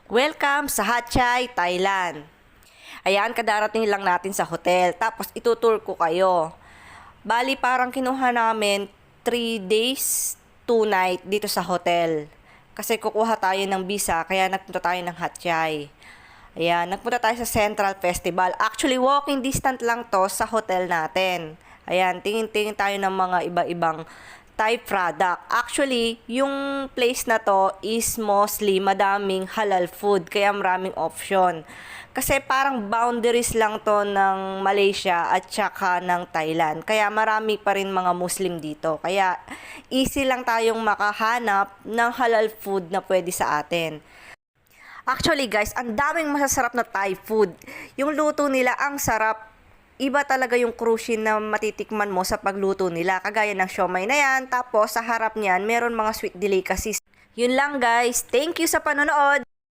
Welcome sa Hat Chai, Thailand. Ayan, kadarating lang natin sa hotel. Tapos itutour ko kayo. Bali, parang kinuha namin 3 days, 2 night dito sa hotel. Kasi kukuha tayo ng visa, kaya nagpunta tayo ng Hat Chai. Ayan, nagpunta tayo sa Central Festival. Actually, walking distance lang to sa hotel natin. Ayan, tingin-tingin tayo ng mga iba-ibang Thai product. Actually, yung place na to is mostly madaming halal food, kaya maraming option. Kasi parang boundaries lang to ng Malaysia at saka ng Thailand. Kaya marami pa rin mga Muslim dito. Kaya easy lang tayong makahanap ng halal food na pwede sa atin. Actually guys, ang daming masasarap na Thai food. Yung luto nila ang sarap. Iba talaga yung cruisine na matitikman mo sa pagluto nila. Kagaya ng siomai na yan. Tapos sa harap niyan, meron mga sweet delicacies. Yun lang guys. Thank you sa panonood.